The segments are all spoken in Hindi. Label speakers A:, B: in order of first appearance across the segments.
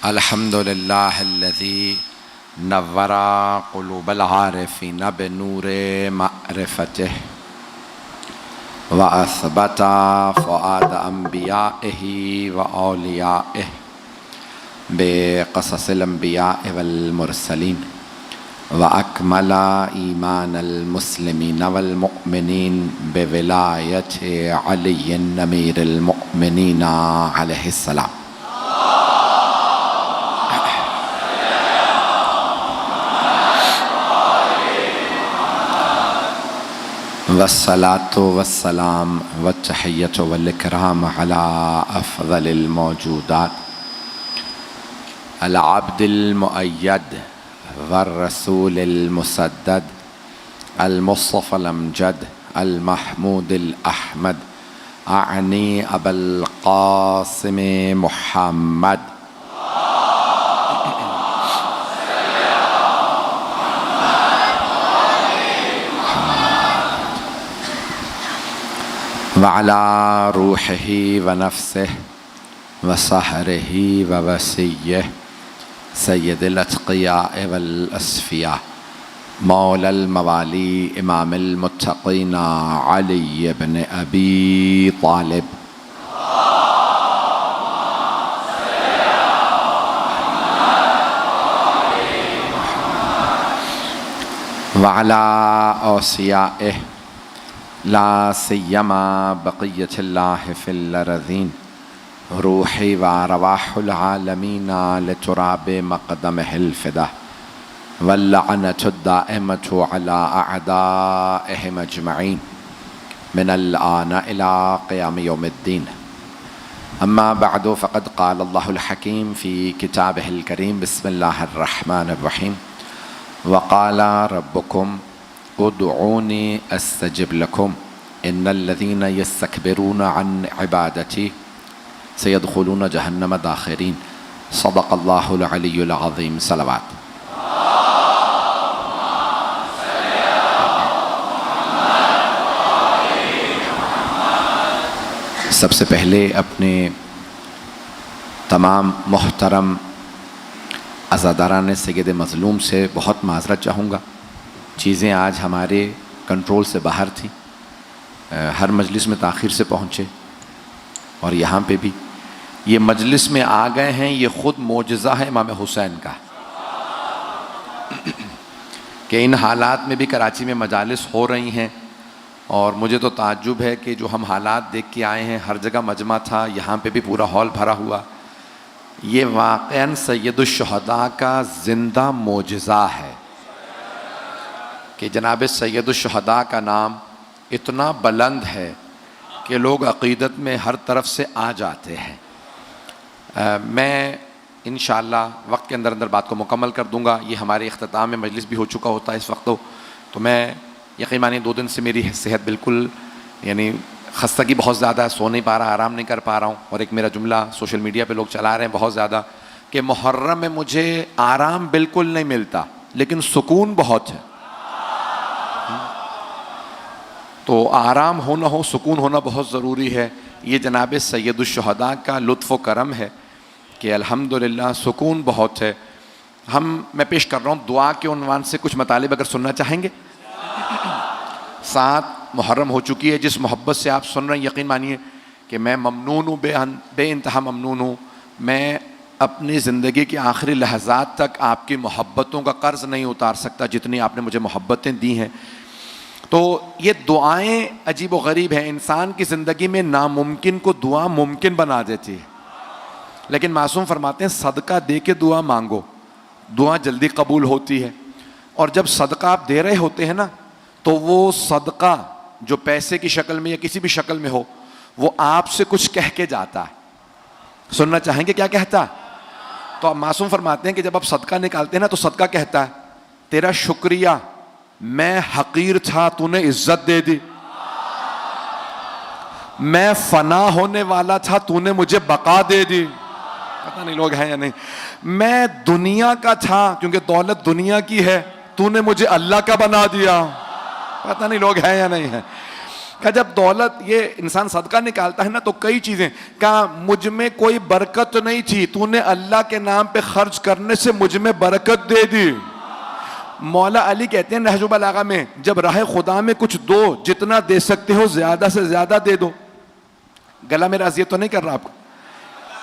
A: अल्हम्दुलिल्लाहिल्लज़ी नव्वरा क़ुलूबल आरिफ़ीन बिनूरे मअरिफ़तिह व असबता फ़ुआद अंबियाइही व औलियाइह बिक़ससिल अंबियाइ वल मुरसलीन व अकमला ईमानल मुस्लिमीन वल मुअमिनीन बिविलायति अलीय्यिन अमीरिल मुअमिनीन अलैहिस्सलाम। वस्सलातु वस्सलाम वत्तहिय्यतु वल इकराम अला अफ़ज़लिल मौजूदात अल अब्दिल मुअय्यद वर रसूलिल मुसद्दद अल मुस्तफ़ल अमजद अल महमूदिल अहमद आनी अबुल क़ासिम मुहम्मद वअला रूहिही व नफ्सिही व सहरिही व वसिय्यिही सय्यदिल अत्क़ियाए वल अस्फ़िया मौलल मवाली इमामिल मुत्तक़ीन अली इब्न अबी तालिब वअला औसियाइही ला सिय्यमा बक़िय्यतिल्लाहि फ़िल अरज़ीन रूही व अरवाहुल आलमीन लितुराबि मक़दमिहिल फ़िदा वल्लअनतु दाइमतु अला अअदाइहिम अजमईन मिनल आन इला क़ियाम यौमिद्दीन। अम्मा बअदु फ़क़द क़ाल अल्लाहुल हकीम फ़ी किताबिहिल करीम बिस्मिल्लाहिर रहमानिर रहीम व क़ाल रब्बुकुम उदऊनी अस्तजिब लकुम इन्नल्लज़ीन यस्तकबिरून अन इबादती सयदखुलून जहन्नम दाखिरीन। सदक़ल्लाहुल अलियुल अज़ीम। सलवात। सबसे पहले अपने तमाम मोहतरम अज़ादारान सय्यद मज़लूम से बहुत माज़रत चाहूँगा। चीज़ें आज हमारे कंट्रोल से बाहर थी, हर मजलिस में ताख़ीर से पहुँचे और यहाँ पे भी ये मजलिस में आ गए हैं। ये ख़ुद मोजज़ा है इमाम हुसैन का कि इन हालात में भी कराची में मजालिस हो रही हैं। और मुझे तो ताज्जुब है कि जो हम हालात देख के आए हैं, हर जगह मजमा था, यहाँ पे भी पूरा हॉल भरा हुआ। ये वाक़अन सय्यदुश्शुहदा का ज़िंदा मोजज़ा है कि जनाब सय्यदुश्शुहदा का नाम इतना बुलंद है कि लोग अक़ीदत में हर तरफ से आ जाते हैं। मैं इंशाअल्लाह वक्त के अंदर अंदर बात को मुकम्मल कर दूंगा। ये हमारे इख्तिताम में मजलिस भी हो चुका होता है इस वक्त। तो मैं यकीन मानिए 2 दिन से मेरी सेहत बिल्कुल यानी खस्तगी बहुत ज़्यादा है, सो नहीं पा रहा, आराम नहीं कर पा रहा हूँ। और एक मेरा जुमला सोशल मीडिया पे लोग चला रहे हैं बहुत ज़्यादा कि मुहर्रम में मुझे आराम बिल्कुल नहीं मिलता लेकिन सुकून बहुत है। तो आराम हो ना हो, सुकून होना बहुत ज़रूरी है। ये जनाब सय्यदुश्शुहदा का लुत्फ़ व करम है कि अल्हम्दुलिल्लाह सुकून बहुत है। मैं पेश कर रहा हूँ दुआ के उन्वान से कुछ मतालिब अगर सुनना चाहेंगे। 7 मुहर्रम हो चुकी है। जिस मोहब्बत से आप सुन रहे हैं यकीन मानिए कि मैं ममनून हूँ, बेइंतहा ममनून हूँ। मैं अपनी ज़िंदगी के आखिरी लहज़ात तक आपकी मोहब्बतों का कर्ज़ नहीं उतार सकता जितनी आपने मुझे मोहब्बतें दी हैं। तो ये दुआएं अजीब व गरीब हैं। इंसान की ज़िंदगी में नामुमकिन को दुआ मुमकिन बना देती है। लेकिन मासूम फरमाते हैं सदका दे के दुआ मांगो, दुआ जल्दी कबूल होती है। और जब सदका आप दे रहे होते हैं ना, तो वो सदका जो पैसे की शक्ल में या किसी भी शक्ल में हो, वो आपसे कुछ कह के जाता है। सुनना चाहेंगे क्या कहता है? तो आप मासूम फरमाते हैं कि जब आप सदका निकालते हैं ना, तो सदका कहता है तेरा शुक्रिया, मैं हकीर था तूने इज्जत दे दी, मैं फना होने वाला था तूने मुझे बका दे दी। पता नहीं लोग हैं या नहीं। मैं दुनिया का था क्योंकि दौलत दुनिया की है, तूने मुझे अल्लाह का बना दिया। पता नहीं लोग हैं या नहीं है। कहा जब दौलत ये इंसान सदका निकालता है ना तो कई चीजें, कहा मुझ में कोई बरकत नहीं थी, तूने अल्लाह के नाम पे खर्च करने से मुझ में बरकत दे दी। मौला अली कहते हैं नहजुल बलागा में, जब राह खुदा में कुछ दो, जितना दे सकते हो ज्यादा से ज्यादा दे दो। गला मेरा अजियत तो नहीं कर रहा आपको?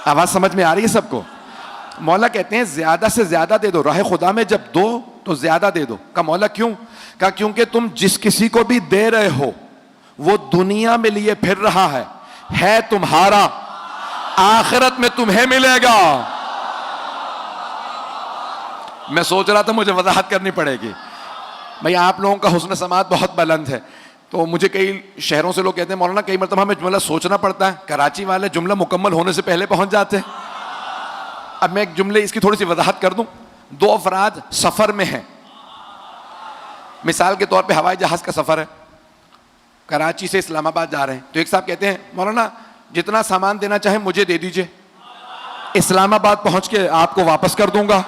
A: आवाज समझ में आ रही है सबको? मौला कहते हैं ज्यादा से ज्यादा दे दो, राह खुदा में जब दो तो ज्यादा दे दो। कहा मौला क्यों? कहा क्योंकि तुम जिस किसी को भी दे रहे हो वो दुनिया में लिए फिर रहा है तुम्हारा, आखिरत में तुम्हें मिलेगा। मैं सोच रहा था मुझे वजाहत करनी पड़ेगी। भाई आप लोगों का हुस्न समात बहुत बुलंद है, तो मुझे कई शहरों से लोग कहते हैं मौलाना कई मरतबा हमें जुमला सोचना पड़ता है, कराची वाले जुमला मुकम्मल होने से पहले पहुंच जाते हैं। अब मैं एक जुमले इसकी थोड़ी सी वजाहत कर दूं। दो अफराद सफर में हैं, मिसाल के तौर पे हवाई जहाज का सफर है, कराची से इस्लामाबाद जा रहे हैं, तो एक साहब कहते हैं मौलाना जितना सामान देना चाहे मुझे दे दीजिए, इस्लामाबाद पहुंच के आपको वापस कर दूंगा।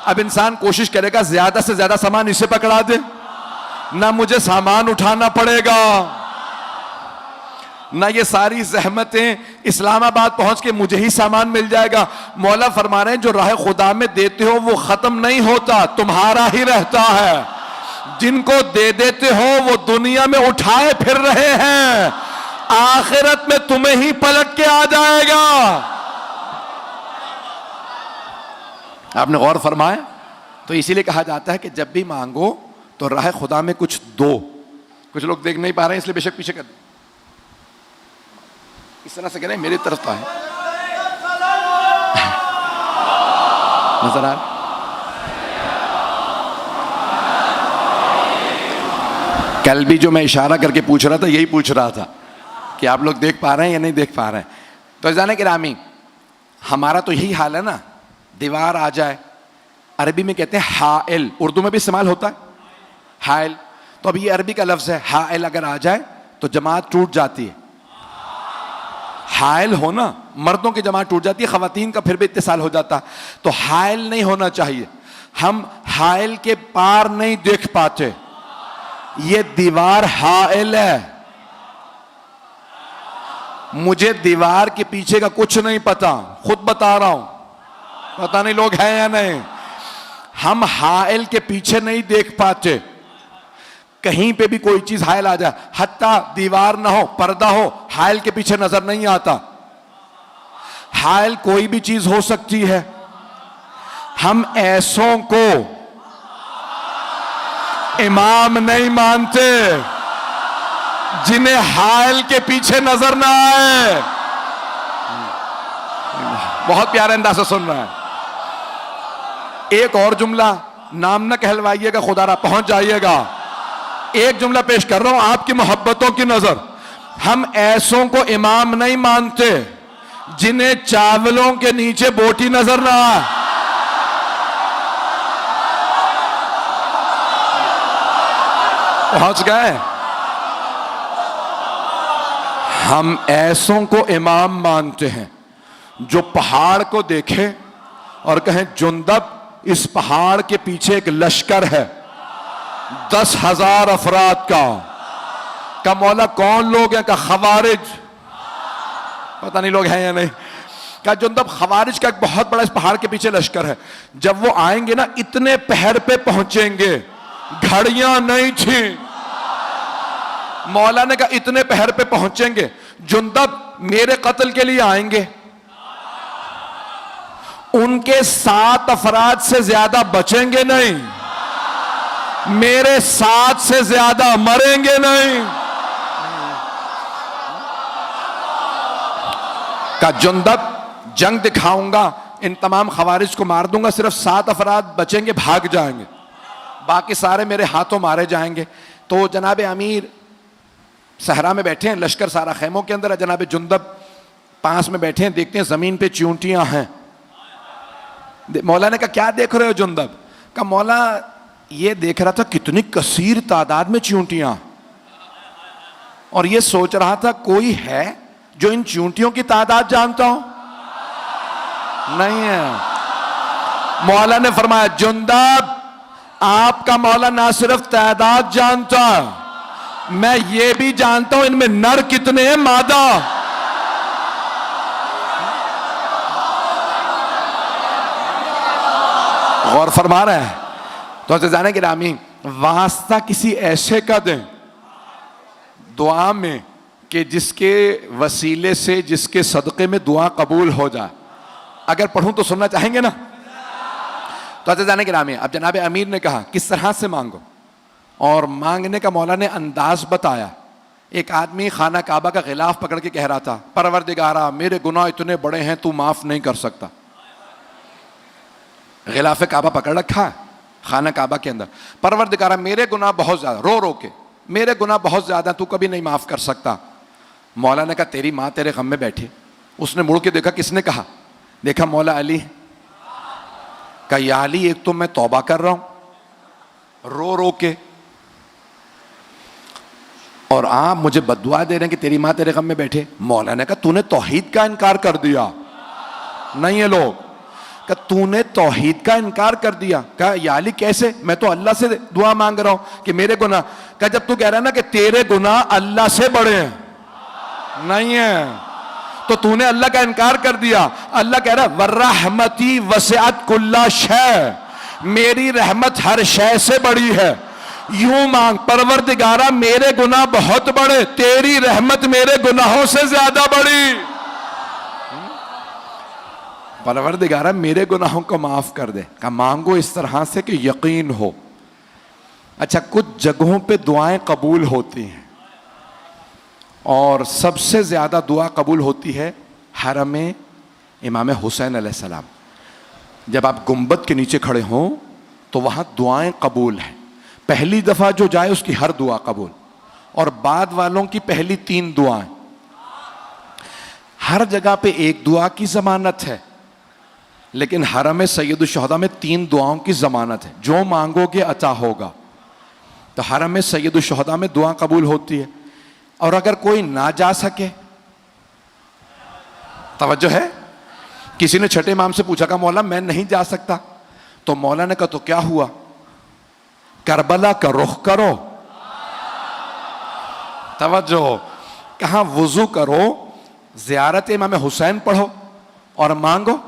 A: अब इंसान कोशिश करेगा ज्यादा से ज्यादा सामान इसे पकड़ा दे, ना मुझे सामान उठाना पड़ेगा, ना ये सारी जहमतें, इस्लामाबाद पहुंच के मुझे ही सामान मिल जाएगा। मौला फरमा रहे हैं जो राह खुदा में देते हो वो खत्म नहीं होता, तुम्हारा ही रहता है। जिनको दे देते हो वो दुनिया में उठाए फिर रहे हैं, आखिरत में तुम्हें ही पलट के आ जाएगा। आपने गौर फरमाया? तो इसीलिए कहा जाता है कि जब भी मांगो तो राह खुदा में कुछ दो। कुछ लोग देख नहीं पा रहे हैं इसलिए बेशक पीछे कर दो, इस तरह से कह रहे हैं मेरी तरफ तो है। नजर आ कल भी जो मैं इशारा करके पूछ रहा था यही पूछ रहा था कि आप लोग देख पा रहे हैं या नहीं देख पा रहे हैं। तो जाने के रामी हमारा तो यही हाल है ना, दीवार आ जाए, अरबी में कहते हैं हाइल, उर्दू में भी इस्तेमाल होता है हाइल, तो अब ये अरबी का लफ्ज है, हाइल अगर आ जाए तो जमात टूट जाती है। हाइल होना, मर्दों की जमात टूट जाती है, खवातीन का फिर भी इत्तिसाल हो जाता, तो हाइल नहीं होना चाहिए। हम हाइल के पार नहीं देख पाते, ये दीवार हाइल है। मुझे दीवार के पीछे का कुछ नहीं पता, खुद बता रहा हूं, पता नहीं लोग हैं या नहीं। हम हाइल के पीछे नहीं देख पाते, कहीं पे भी कोई चीज हाइल आ जाए, हत्ता दीवार ना हो, पर्दा हो, हाइल के पीछे नजर नहीं आता। हाइल कोई भी चीज हो सकती है। हम ऐसों को इमाम नहीं मानते जिन्हें हाइल के पीछे नजर ना आए। बहुत प्यारे अंदाज से सुन रहा है। एक और जुमला, नाम न कहलवाइएगा, खुदारा पहुंच जाइएगा। एक जुमला पेश कर रहा हूं आपकी मोहब्बतों की नजर। हम ऐसों को इमाम नहीं मानते जिन्हें चावलों के नीचे बोटी नजर ना आए। पहुंच गए? हम ऐसों को इमाम मानते हैं जो पहाड़ को देखे और कहें जुंदब इस पहाड़ के पीछे एक लश्कर है 10,000 अफराद का मौला कौन लोग हैं? का खवारिज, पता नहीं लोग हैं या नहीं। का जुंदब खवारिज का एक बहुत बड़ा इस पहाड़ के पीछे लश्कर है। जब वो आएंगे ना इतने पहर पे पहुंचेंगे, घड़ियां नहीं थी। मौला ने कहा इतने पहर पे पहुंचेंगे, जुंदब मेरे कत्ल के लिए आएंगे, उनके 7 अफराद से ज्यादा बचेंगे नहीं, मेरे 7 से ज्यादा मरेंगे नहीं। का जुंदब जंग दिखाऊंगा, इन तमाम खवारिज को मार दूंगा, सिर्फ 7 अफराद बचेंगे, भाग जाएंगे, बाकी सारे मेरे हाथों मारे जाएंगे। तो जनाब अमीर सहरा में बैठे हैं, लश्कर सारा खेमों के अंदर है, जनाब जुंदब पास में बैठे हैं, देखते हैं जमीन पे चींटियां हैं। मौला ने कहा क्या देख रहे हो जुंदब? का मौला ये देख रहा था कितनी कसीर तादाद में चींटियां, और ये सोच रहा था कोई है जो इन चींटियों की तादाद जानता हो? नहीं है। मौला ने फरमाया जुंदब आपका मौला ना सिर्फ तादाद जानता मैं ये भी जानता हूं इनमें नर कितने हैं, मादा। गौर फरमा रहे हैं। तो जाने कि रामी वास्ता किसी ऐसे का दें दुआ में कि जिसके वसीले से, जिसके सदक़े में दुआ कबूल हो जाए। अगर पढ़ूं तो सुनना चाहेंगे ना? तो जाने कि रामी अब जनाब अमीर ने कहा किस तरह से मांगो, और मांगने का मौला ने अंदाज बताया। एक आदमी खाना काबा का गिलाफ पकड़ के कह रहा था, परवरदिगारा मेरे गुनाह इतने बड़े हैं तू माफ नहीं कर सकता। गिलाफ काबा पकड़ रखा है खाना काबा के अंदर, परवरदिगारा मेरे गुनाह बहुत ज्यादा, रो रो के मेरे गुनाह बहुत ज्यादा, तू कभी नहीं माफ कर सकता। मौला ने कहा तेरी माँ तेरे गम में बैठी। उसने मुड़ के देखा, किसने कहा? देखा मौला अली। कहा या अली एक तो मैं तौबा कर रहा हूं रो रो के, और आप मुझे बद्दुआ दे रहे हैं कि तेरी माँ तेरे गम में बैठे। मौला ने कहा तूने तौहीद का इनकार कर दिया। नहीं है लोग, कहा तूने तौहीद का इनकार कर दिया। कहा या अली कैसे? मैं तो अल्लाह से दुआ मांग रहा हूं कि मेरे गुनाह। कहा जब तू कह रहा है ना कि तेरे गुनाह अल्लाह से बड़े हैं, नहीं है, तो तूने अल्लाह का इनकार कर दिया। अल्लाह कह रहा है वर्रहमती वसिअत कुल्ला शै, मेरी रहमत हर शय से बड़ी है। यूं मांग, परवरदिगारा मेरे गुनाह बहुत बड़े, तेरी रहमत मेरे गुनाहों से ज्यादा बड़ी। परवरदिगारा मेरे गुनाहों को माफ कर दे। कहा मांगो इस तरह से कि यकीन हो। अच्छा, कुछ जगहों पे दुआएं कबूल होती हैं, और सबसे ज्यादा दुआ कबूल होती है हरम इमाम हुसैन अलैहिस्सलाम। जब आप गुंबद के नीचे खड़े हों तो वहां दुआएं कबूल हैं। पहली दफा जो जाए उसकी हर दुआ कबूल, और बाद वालों की पहली 3 दुआएं। हर जगह पे एक दुआ की जमानत है, लेकिन हरम सैयद शुहदा में 3 दुआओं की जमानत है। जो मांगोगे अता होगा। तो हरम सैयद शुहदा में दुआ कबूल होती है। और अगर कोई ना जा सके, तवज्जो है, किसी ने छठे इमाम से पूछा, कहा मौला मैं नहीं जा सकता। तो मौला ने कहा तो क्या हुआ, करबला का रुख करो। तवज्जो, कहा वुजू करो, ज़ियारत इमाम हुसैन पढ़ो और मांगो।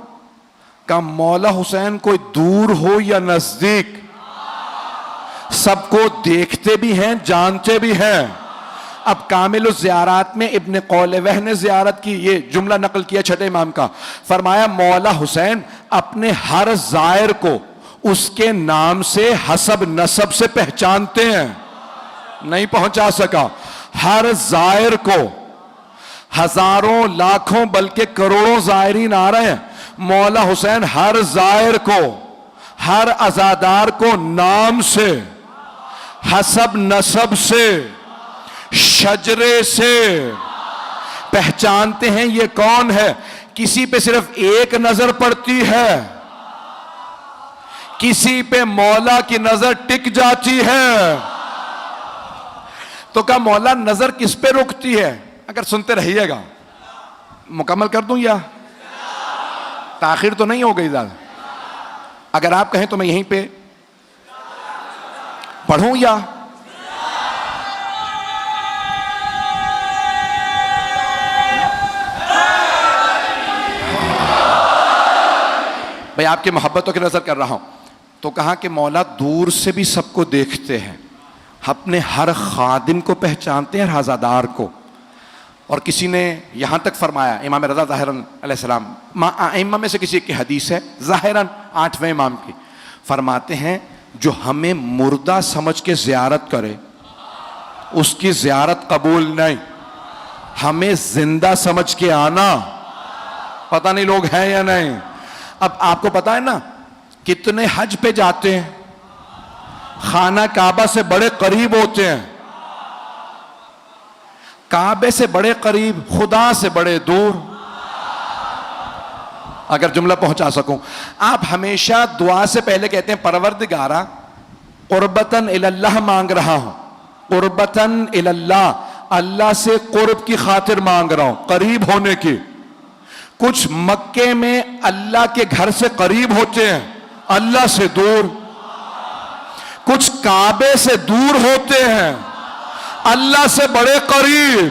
A: कहा मौला हुसैन कोई दूर हो या नजदीक, सबको देखते भी हैं जानते भी हैं। अब कामिल ज़ियारात में इब्न कौलवह ने ज़ियारत की, ये जुमला नकल किया छठे इमाम का। फरमाया मौला हुसैन अपने हर ज़ायर को उसके नाम से हसब नसब से पहचानते हैं। नहीं पहुंचा सका, हर ज़ायर को, हजारों लाखों बल्कि करोड़ों ज़ायरीन आ रहे हैं, मौला हुसैन हर ज़ायर को, हर अज़ादार को नाम से, हसब नसब से, शजरे से पहचानते हैं ये कौन है। किसी पे सिर्फ एक नजर पड़ती है, किसी पे मौला की नजर टिक जाती है। तो क्या मौला नजर किस पे रुकती है? अगर सुनते रहिएगा, मुकम्मल कर दूं या ताखिर तो नहीं हो गई ज्यादा? अगर आप कहें तो मैं यहीं पे पढ़ूं या भाई आपकी मोहब्बतों की नजर कर रहा हूं। तो कहा कि मौला दूर से भी सबको देखते हैं, अपने हर खादिम को पहचानते हैं, हर हज़ादार को। और किसी ने यहां तक फरमाया, इमाम रज़ा ज़ाहिरन अलैहिस्सलाम, आइम्मा में से किसी की हदीस है, ज़ाहिरन 8वें इमाम की, फरमाते हैं जो हमें मुर्दा समझ के ज़ियारत करे उसकी ज़ियारत कबूल नहीं, हमें जिंदा समझ के आना। पता नहीं लोग हैं या नहीं। अब आपको पता है ना कितने हज पे जाते हैं, खाना काबा से बड़े करीब होते हैं, काबे से बड़े करीब, खुदा से बड़े दूर। अगर जुमला पहुंचा सकूं, आप हमेशा दुआ से पहले कहते हैं परवरदिगारा कुर्बतन इलल्लाह मांग रहा हूं, कुर्बतन इलल्लाह, अल्लाह से कुर्ब की खातिर मांग रहा हूं, करीब होने की। कुछ मक्के में अल्लाह के घर से करीब होते हैं, अल्लाह से दूर। कुछ काबे से दूर होते हैं, अल्लाह से बड़े करीब,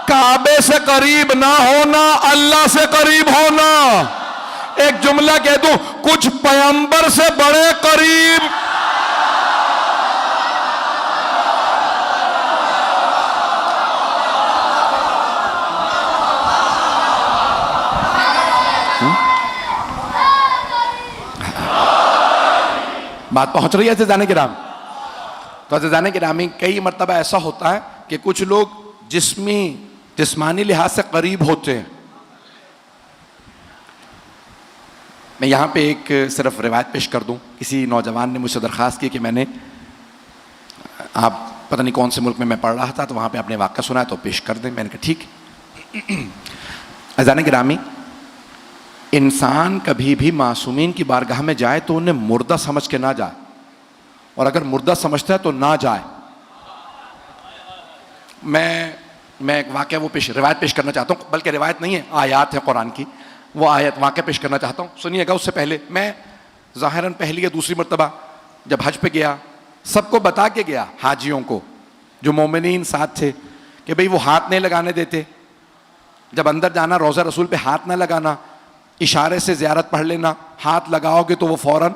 A: काबे से करीब ना होना, अल्लाह से करीब होना। एक जुमला कह दूं, कुछ पैगंबर से बड़े करीब। बात पहुंच रही है अज़ीज़ान किराम? तो अज़ीज़ान किरामी, कई मर्तबा ऐसा होता है कि कुछ लोग जिस्मानी लिहाज से करीब होते हैं। मैं यहाँ पे एक सिर्फ रिवायत पेश कर दूँ। किसी नौजवान ने मुझसे दरख्वास्त की कि मैंने, आप पता नहीं कौन से मुल्क में मैं पढ़ रहा था, तो वहाँ पे आपने वाक़या सुना है तो पेश कर दें। मैंने कहा ठीक। अज़ीज़ान गिरामी, इंसान कभी भी मासूमीन की बारगाह में जाए तो उन्हें मुर्दा समझ के ना जाए, और अगर मुर्दा समझता है तो ना जाए। मैं एक वाक़या रिवायत पेश करना चाहता हूँ, बल्कि रिवायत नहीं है, आयात है कुरान की। वो आयत वाक़या पेश करना चाहता हूँ, सुनिएगा। उससे पहले मैं ज़ाहिरन पहली या दूसरी मर्तबा जब हज पे गया, सबको बता के गया, हाजियों को जो मोमिनीन साथ थे, कि भाई वो हाथ नहीं लगाने देते। जब अंदर जाना, रोज़ा रसूल पे हाथ ना लगाना, इशारे से ज़ियारत पढ़ लेना। हाथ लगाओगे तो वो फ़ौरन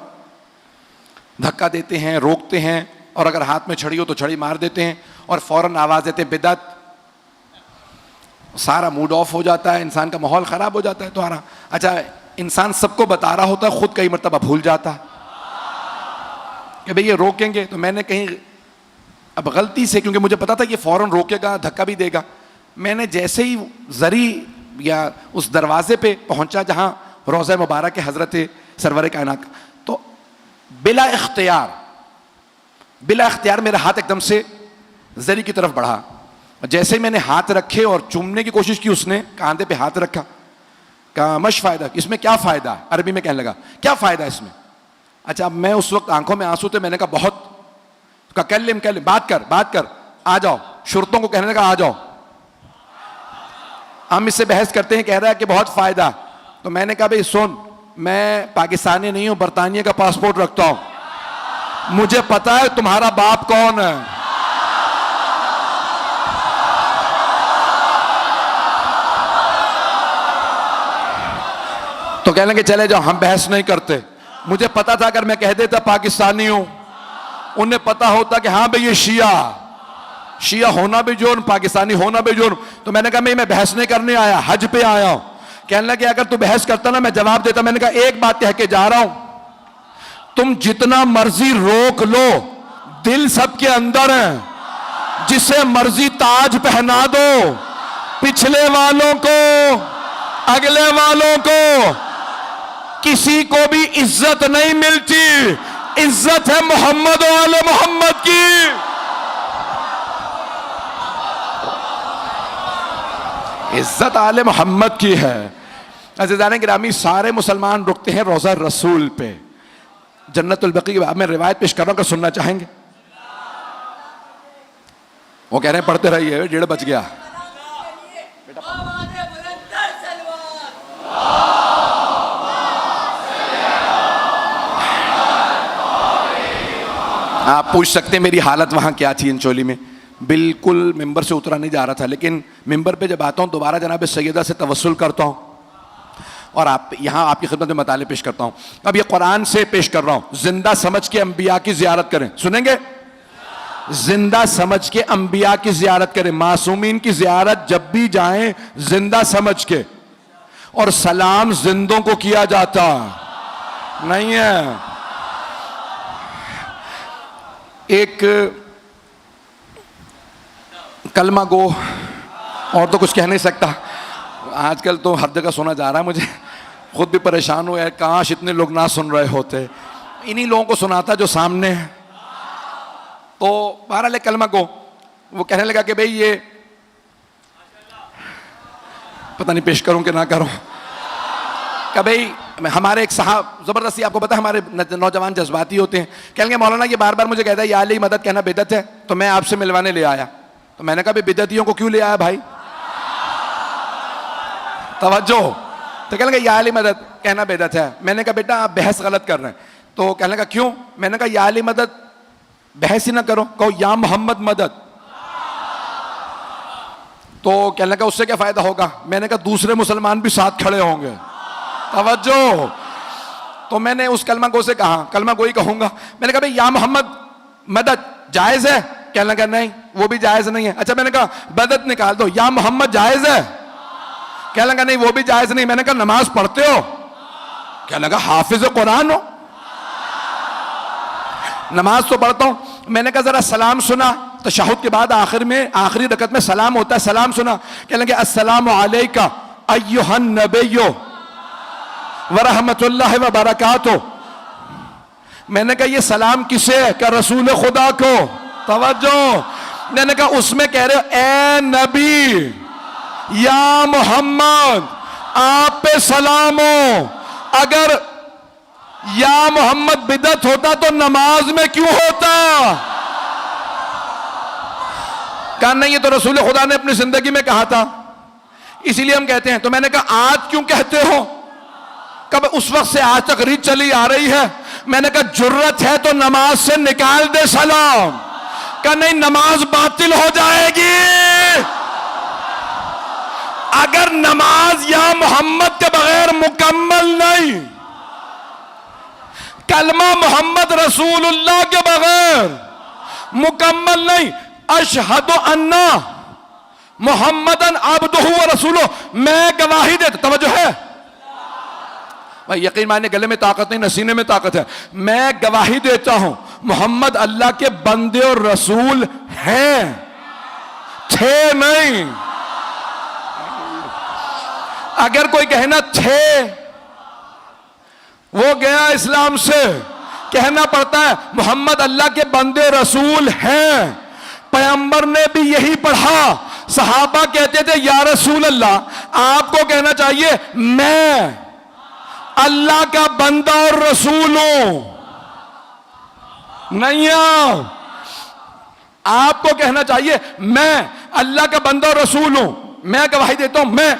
A: धक्का देते हैं, रोकते हैं, और अगर हाथ में छड़ी हो तो छड़ी मार देते हैं, और फ़ौरन आवाज़ देते हैं बिदअत। सारा मूड ऑफ हो जाता है, इंसान का माहौल ख़राब हो जाता है। तो अच्छा, इंसान सबको बता रहा होता है, खुद कई मरतबा भूल जाता है कि भाई ये रोकेंगे। तो मैंने कहीं अब गलती से, क्योंकि मुझे पता था ये फ़ौरन रोकेगा, धक्का भी देगा, मैंने जैसे ही ज़री या उस दरवाजे पे पहुंचा जहां रोज़ा मुबारक हज़रत सरवर कायनात, तो बिला इख्तियार मेरा हाथ एकदम से ज़री की तरफ बढ़ा। जैसे ही मैंने हाथ रखे और चूमने की कोशिश की, उसने कांधे पे हाथ रखा, कहा मश फ़ायदा, इसमें क्या फ़ायदा? अरबी में कहने लगा, क्या फ़ायदा इसमें? अच्छा, मैं उस वक्त आंखों में आंसू थे, मैंने कहा बहुत, कहा कल्लिम, बात कर, आ जाओ। शुरतों को कहने लगा आ जाओ, हम इससे बहस करते हैं, कह रहा है कि बहुत फ़ायदा। तो मैंने कहा भाई सुन, मैं पाकिस्तानी नहीं हूं, बरतानिया का पासपोर्ट रखता हूं, मुझे पता है तुम्हारा बाप कौन है। तो कहने लगे चले जाओ, हम बहस नहीं करते। मुझे पता था अगर मैं कह देता पाकिस्तानी हूं, उन्हें पता होता कि हाँ भाई ये शिया होना भी जुर्म, पाकिस्तानी होना भी जुर्म। तो मैंने कहा मैं बहस नहीं करने आया, हज पे आया हूं। कहने लगे अगर तू बहस करता ना मैं जवाब देता। मैंने कहा एक बात कह के जा रहा हूं, तुम जितना मर्जी रोक लो, दिल सबके अंदर है, जिसे मर्जी ताज पहना दो, पिछले वालों को, अगले वालों को, किसी को भी इज्जत नहीं मिलती। इज्जत है मोहम्मद और आले मोहम्मद की। इज्जत आले मोहम्मद की है। अज़ीज़ान गिरामी, सारे मुसलमान रुकते हैं रोज़ा रसूल पे, जन्नतुल बकी के बाद। मैं रिवायत पेश कर रहा हूं, अगर सुनना चाहेंगे। वो कह रहे हैं पढ़ते रहिए, 1:30 बज गया। आप पूछ सकते हैं मेरी हालत वहां क्या थी इंचोली में। बिल्कुल मिंबर से उतरा नहीं जा रहा था, लेकिन मिंबर पे जब आता हूँ दोबारा जनाब सैयदा से तवस्सुल करता हूँ, और आप यहाँ आपकी खिदमत में मताले पेश करता हूँ। अब ये कुरान से पेश कर रहा हूँ। जिंदा समझ के अंबिया की ज़ियारत करें, सुनेंगे? जिंदा समझ के अंबिया की ज़ियारत करें, मासूमीन की ज़ियारत जब भी जाएं जिंदा समझ के, और सलाम जिंदों को किया जाता नहीं है। एक कलमा गो, और तो कुछ कह नहीं सकता। आजकल तो हर जगह सुना जा रहा है, मुझे खुद भी परेशान हुआ है, काश इतने लोग ना सुन रहे होते। इन्हीं लोगों को सुनाता जो सामने है। तो बहरहाल कलमा गो, वो कहने लगा कि भाई ये पता नहीं पेश करूं कि ना करूं। कि भाई हमारे एक साहब, ज़बरदस्ती, आपको पता है हमारे नौजवान जज्बाती होते हैं, कहेंगे मौलाना ये बार बार मुझे कहता है या अली मदद कहना बिदअत है, तो मैं आपसे मिलवाने ले आया। तो मैंने कहा भाई बिदअतियों को क्यों ले आया भाई, तवज्जो। तो कहने लगा या अली मदद कहना बिदअत है। मैंने कहा बेटा आप बहस गलत कर रहे हैं। तो कहने लगा क्यों? मैंने कहा या अली मदद बहस ही ना करो, कहो या मोहम्मद मदद। तो कहने लगा उससे क्या फायदा होगा? मैंने कहा दूसरे मुसलमान भी साथ खड़े होंगे। तवज्जो। तो मैंने उस कलमा गो से कहा, कलमा गोई कहूंगा, मैंने कहा भाई या मोहम्मद मदद जायज है? कहने लगा नहीं वो भी जायज नहीं है। अच्छा मैंने कहा मदद निकाल दो, या मोहम्मद जायज है? कहने लगा नहीं वो भी जायज नहीं। मैंने कहा नमाज पढ़ते हो? कहने लगा हाफिज कुरान हो। नमाज तो पढ़ता हूं। मैंने कहा जरा सलाम सुना, तशहुद के बाद आखिर में आखिरी रकत में सलाम होता है, सलाम सुना। कहने लगे अस्सलामु अलैका अय्युहन नबिय्यो व रहमतुल्लाहि व बरकातुहू। मैंने कहा ये सलाम किसे है? क्या रसूल खुदा को। तवज्जो। मैंने कहा उसमें कह रहे हो ए नबी या मोहम्मद आप पे सलाम हो। अगर या मोहम्मद बिदत होता तो नमाज में क्यों होता? कहा नहीं ये तो रसूल खुदा ने अपनी जिंदगी में कहा था, इसीलिए हम कहते हैं। तो मैंने कहा आज क्यों कहते हो? कब उस वक्त से आज तक रीत चली आ रही है। मैंने कहा जुर्रत है तो नमाज से निकाल दे सलाम। कहा नहीं नमाज बातिल हो जाएगी। अगर नमाज या मोहम्मद के बगैर मुकम्मल नहीं, कलमा मोहम्मद रसूलुल्लाह के बगैर मुकम्मल नहीं, अशहदु अन्ना मोहम्मदन अब्दुहु व रसूलुहु, मैं गवाही देता। तवज्जो है भाई, यकीन माने गले में ताकत नहीं नसीने में ताकत है। मैं गवाही देता हूं मोहम्मद अल्लाह के बंदे और रसूल हैं, थे नहीं। अगर कोई कहना थे वो गया इस्लाम से। कहना पड़ता है मोहम्मद अल्लाह के बंदे रसूल हैं। पैगंबर ने भी यही पढ़ा। सहाबा कहते थे या रसूल अल्लाह, आपको कहना चाहिए मैं अल्लाह का बंदा और रसूल हूं। नहीं आपको कहना चाहिए मैं अल्लाह का बंदा और रसूल हूं, मैं गवाही देता हूं। मैं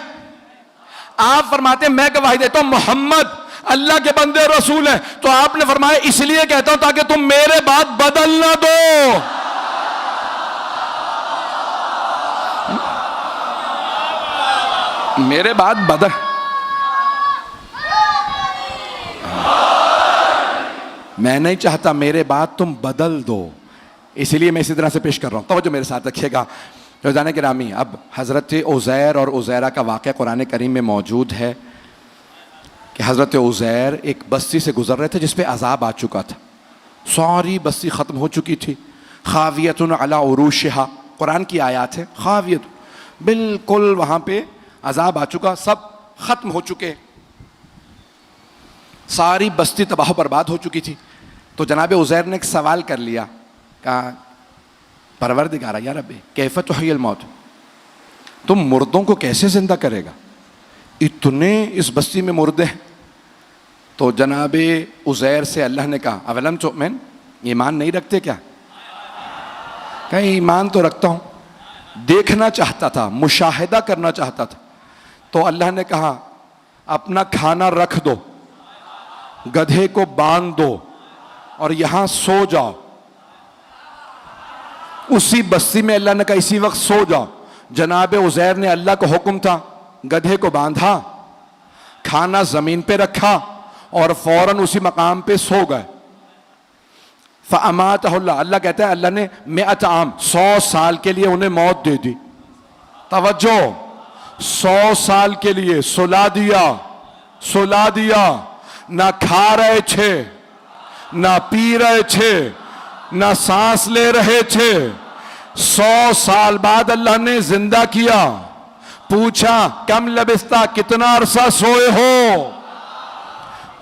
A: आप फरमाते हैं मैं गवाही देता हूं मोहम्मद अल्लाह के बंदे और रसूल हैं। तो आपने फरमाया इसलिए कहता हूं ताकि तुम मेरे बात बदल ना दो। मेरे बात बदल, मैं नहीं चाहता मेरे बात तुम बदल दो, इसलिए मैं इसी तरह से पेश कर रहा हूं। तो जो मेरे साथ रखिएगा रोजाना गिरामी। अब हजरत उज़ैर और उज़ैरा का वाक़या कुरान करीम में मौजूद है कि हजरत उज़ैर एक बस्ती से गुजर रहे थे जिस पे अजाब आ चुका था। सारी बस्ती ख़त्म हो चुकी थी। खावियतुन अला उरूशिहा, कुरान की आयत है। खावियत बिल्कुल वहाँ पे अजाब आ चुका, सब ख़त्म हो चुके, सारी बस्ती तबाह बर्बाद हो चुकी थी। तो जनाब उज़ैर ने एक सवाल कर लिया, कहा परवरदिगार या रब्बी कैफ़ तुह्यिल मौत, तुम मुर्दों को कैसे जिंदा करेगा? इतने इस बस्ती में मुर्दे हैं। तो जनाब उज़ैर से अल्लाह ने कहा अवलम तुअमिन, ईमान नहीं रखते क्या? कहीं ईमान तो रखता हूँ, देखना चाहता था, मुशाहिदा करना चाहता था। तो अल्लाह ने कहा अपना खाना रख दो, गधे को बांध दो और यहां सो जाओ। उसी बस्ती में अल्लाह ने कहा इसी वक्त सो जाओ। जनाब उज़ैर ने अल्लाह का हुक्म था, गधे को बांधा, खाना जमीन पे रखा और फौरन उसी मकाम पे सो गए। फ़अमातहुल्लाह, अल्लाह कहता है अल्लाह ने 100 आम 100 साल के लिए उन्हें मौत दे दी। तवज्जो, 100 साल के लिए सुला दिया, सुला दिया। ना खा रहे थे, ना पी रहे थे, ना सांस ले रहे थे। 100 साल बाद अल्लाह ने जिंदा किया। पूछा कम लबिस्ता, कितना अरसा सोए हो?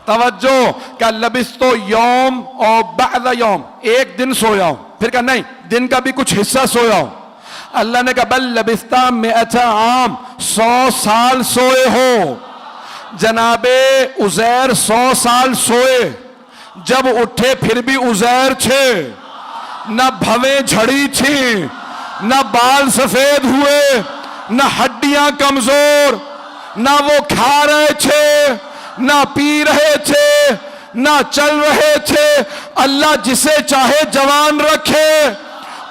A: तवज्जो, क्या लबिस्तो यौम और बाद यौम, एक दिन सोया हूं। फिर कहा नहीं, दिन का भी कुछ हिस्सा सोया हूं। अल्लाह ने कहा बल लबिस्ता में अच्छा आम, 100 साल सोए हो। जनाबे उज़ैर 100 साल सोए, जब उठे फिर भी उज़ैर थे। न भवें झड़ी थी, न बाल सफेद हुए, न हड्डियां कमजोर, न वो खा रहे थे, न पी रहे थे, न चल रहे थे। अल्लाह जिसे चाहे जवान रखे।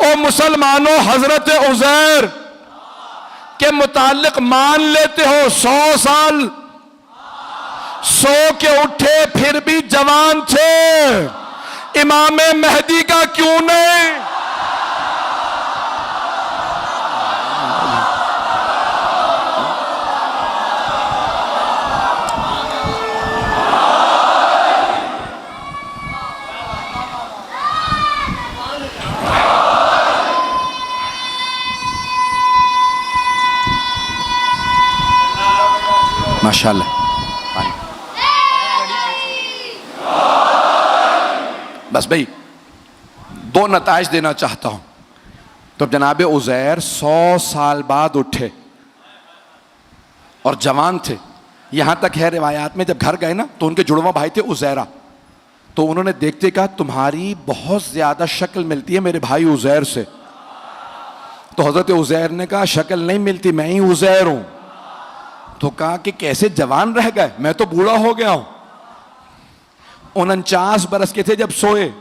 A: ओ मुसलमानों, हजरत उज़ैर के मुतालिक मान लेते हो 100 साल सो के उठे फिर भी जवान थे, इमाम मेहदी का क्यों नहीं? माशाअल्लाह। बस भाई 2 नताइज देना चाहता हूं। तो जनाब उज़ैर 100 साल बाद उठे और जवान थे। यहां तक है रिवायात में, जब घर गए ना तो उनके जुड़वा भाई थे उज़ैरा, तो उन्होंने देखते कहा तुम्हारी बहुत ज्यादा शक्ल मिलती है मेरे भाई उज़ैर से। तो हजरत उज़ैर ने कहा शक्ल नहीं मिलती, मैं ही उज़ैर हूं। तो कहा कि कैसे जवान रह गए, मैं तो बूढ़ा हो गया हूं। 49 बरस के थे जब सोए,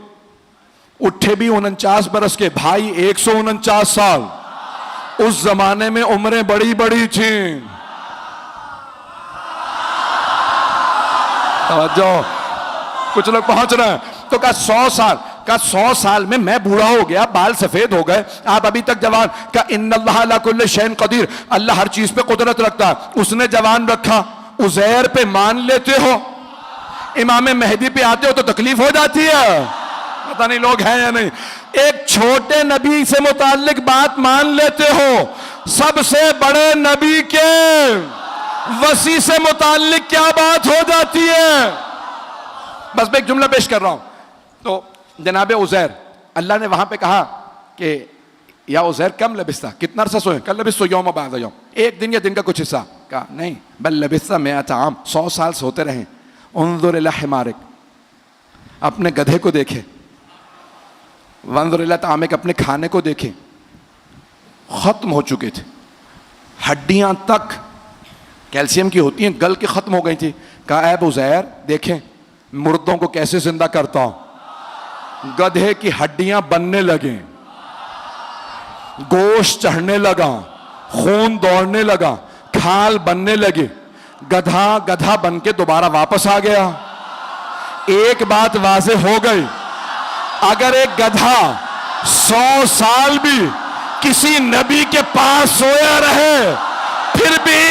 A: उठे भी 49 बरस के, भाई 149 साल। उस जमाने में उम्रें बड़ी बड़ी थी। तवज्जो, कुछ लोग पहुंच रहे हैं। तो कहा 100 साल, का 100 साल में मैं बूढ़ा हो गया, बाल सफेद हो गए, आप अभी तक जवान। का इन्नल्लाह अला कुल्ली शैइन कदीर, अल्लाह हर चीज पे कुदरत रखता है, उसने जवान रखा। उज़ैर पे मान लेते हो, इमाम मेहदी पे आते हो तो तकलीफ हो जाती है। पता नहीं लोग हैं या नहीं। एक छोटे नबी से मुताल्लिक बात मान लेते हो, सबसे बड़े नबी के वसी से मुताल्लिक क्या बात हो जाती है। बस मैं एक जुमला पेश कर रहा हूं। तो जनाब उज़ैर, अल्लाह ने वहां पे कहा कि या उज़ैर कम लबिस्ता, कितना अरसा सोए? कल लबिस्तु यौम बाद यौम, एक दिन या दिन का कुछ हिस्सा। कहा नहीं, बल लबिस्ता मिअत आम, 100 साल सोते रहे। उन्जुर इला हिमारिक, अपने गधे को देखे। वंजुर इला तामिक, अपने खाने को देखे, खत्म हो चुके थे, हड्डियां तक कैल्शियम की होती हैं, गल के खत्म हो गई थी। कहा ऐ उज़ैर देखें मुर्दों को कैसे जिंदा करता हूं। गधे की हड्डियां बनने लगे, गोश्त चढ़ने लगा, खून दौड़ने लगा, खाल बनने लगे। गधा गधा बन के दोबारा वापस आ गया। एक बात वाज़े हो गई, अगर एक गधा 100 साल भी किसी नबी के पास सोया रहे फिर भी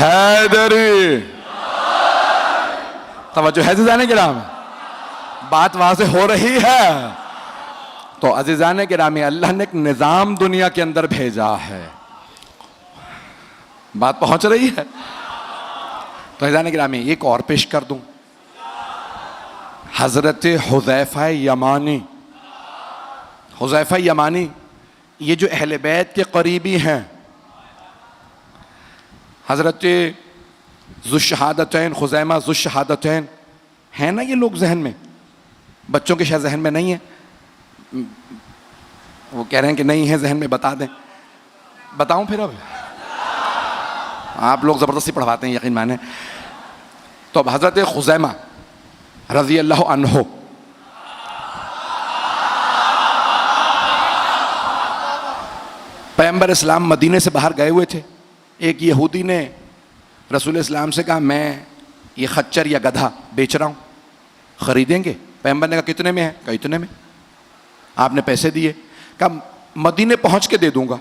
A: हैदरी, तवज्जो है अज़ीज़ान गिराम, बात वहां से हो रही है। तो अज़ीज़ान गिरामी, अल्लाह ने एक निज़ाम दुनिया के अंदर भेजा है। बात पहुंच रही है। तो अज़ीज़ान गिरामी एक और पेश कर दूं, हजरत हुज़ैफा यमानी। हुज़ैफा यमानी ये जो अहले बैत के करीबी हैं, हजरत ज़ुश्शहादतैन, खुज़ैमा ज़ुश्शहादतैन, है ना ये लोग जहन में, बच्चों के शायद जहन में नहीं है। वो कह रहे हैं कि नहीं है जहन में, बता दें। बताऊं फिर? अब आप लोग ज़बरदस्ती पढ़वाते हैं, यकीन माने। तो अब हजरत खुज़ैमा रज़ी अल्लाह अन्हो, पैगंबर इस्लाम मदीने से बाहर गए हुए थे। एक यहूदी ने रसूल इस्लाम से कहा मैं ये खच्चर या गधा बेच रहा हूँ, ख़रीदेंगे? पैगंबर ने कहा कितने में है? कहा इतने में। आपने पैसे दिए, कहा मदीने पहुँच के दे दूँगा।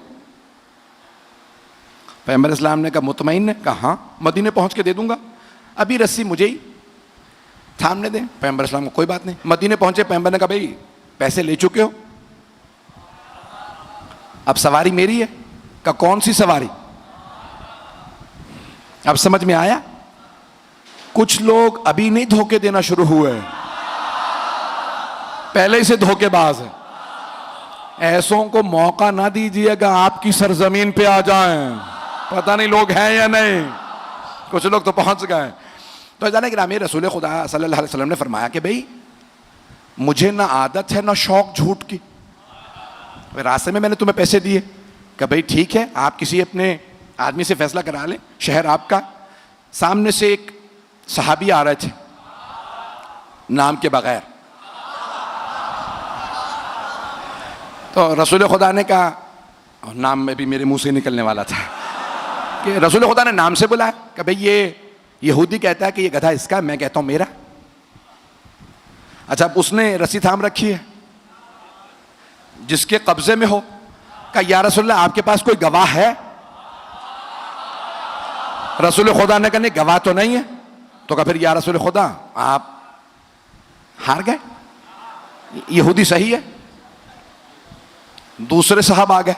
A: पैगंबर इस्लाम ने कहा मुतमईन है? कहा हाँ मदीने पहुँच के दे दूँगा, अभी रस्सी मुझे ही थामने दें। पैगंबर इस्लाम को कोई बात नहीं। मदीने पहुँचे, पैगंबर ने कहा भाई पैसे ले चुके हो, अब सवारी मेरी है। कहा कौन सी सवारी? अब समझ में आया? कुछ लोग अभी नहीं धोखे देना शुरू हुए, पहले से धोखेबाज है। ऐसों को मौका ना दीजिएगा आपकी सरजमीन पे आ जाएं। पता नहीं लोग हैं या नहीं, कुछ लोग तो पहुंच गए। तो जाने कि नाम रसूल खुदा सल्लल्लाहु अलैहि वसल्लम ने फरमाया कि भाई मुझे ना आदत है ना शौक झूठ की। रास्ते में मैंने तुम्हें पैसे दिए कि भाई ठीक है, आप किसी अपने आदमी से फैसला करा लें, शहर आपका। सामने से एक सहाबी आ रहे थे नाम के बगैर, तो रसूल खुदा ने कहा, और नाम में भी मेरे मुंह से निकलने वाला था, कि रसूल खुदा ने नाम से बुलाया कि भाई ये यहूदी कहता है कि ये गधा इसका, मैं कहता हूं मेरा। अच्छा, अब उसने रस्सी थाम रखी है जिसके कब्जे में हो, का या रसूलल्लाह आपके पास कोई गवाह है? रसूल खुदा ने कहा नहीं, गवाह तो नहीं है। तो कहा फिर या रसूल खुदा आप हार गए, यहूदी सही है। दूसरे साहब आ गए,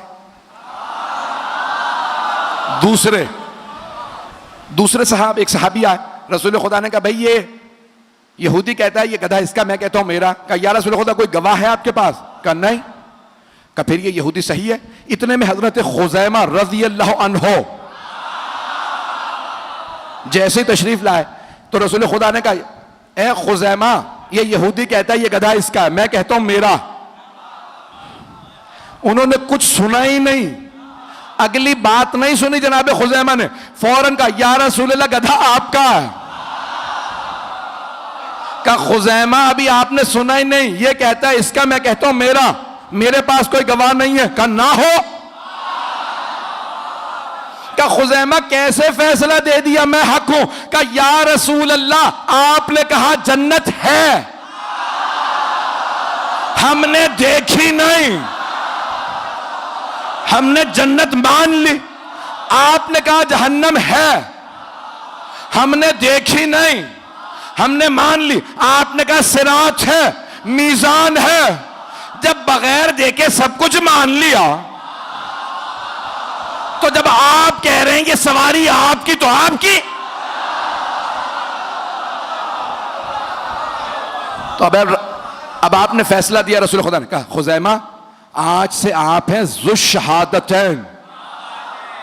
A: दूसरे साहब, एक सहाबी आए, रसूल खुदा ने कहा भाई ये यहूदी कहता है ये गधा इसका, मैं कहता हूं मेरा। कहा या रसूल खुदा कोई गवाह है आपके पास? कहा नहीं। कहा फिर ये यहूदी सही है। इतने में हजरत खुजैमा रज़ी अल्लाह अन्हो जैसे ही तशरीफ लाए तो रसूल खुदा ने कहा ए खुजैमा, ये यहूदी कहता है ये गधा इसका है, मैं कहता हूं मेरा। उन्होंने कुछ सुना ही नहीं, अगली बात नहीं सुनी जनाब खुजैमा ने, फौरन कहा या रसूलल्लाह गधा आपका है। का खुजैमा अभी आपने सुना ही नहीं, ये कहता है इसका, मैं कहता हूं मेरा, मेरे पास कोई गवाह नहीं है। का ना हो। का खुजैमा कैसे फैसला दे दिया मैं हक हूं? का या रसूल अल्लाह आपने कहा जन्नत है, हमने देखी नहीं, हमने जन्नत मान ली। आपने कहा जहन्नम है, हमने देखी नहीं, हमने मान ली। आपने कहा सिरात है, मीजान है। जब बगैर देखे सब कुछ मान लिया, तो जब आप कह रहे हैं कि सवारी आपकी तो आपकी, तो अब आपने फैसला दिया। रसूल खुदा ने कहा खुजैमा आज से आप हैं ज़ुश्शहादतैन,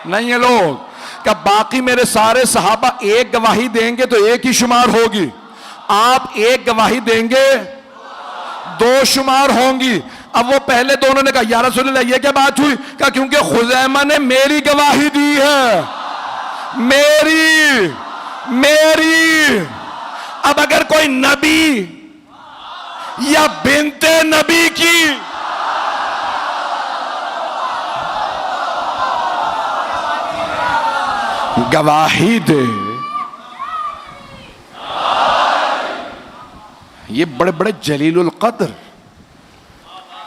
A: नहीं है लोग। क्या बाकी मेरे सारे सहाबा एक गवाही देंगे तो एक ही शुमार होगी, आप एक गवाही देंगे दो शुमार होंगी। अब वो पहले दोनों ने कहा या रसूलल्लाह ये क्या बात हुई? कहा क्योंकि खुजैमा ने मेरी गवाही दी है, मेरी। अब अगर कोई नबी या बिनते नबी की गवाही दे, ये बड़े बड़े जलीलुल कद्र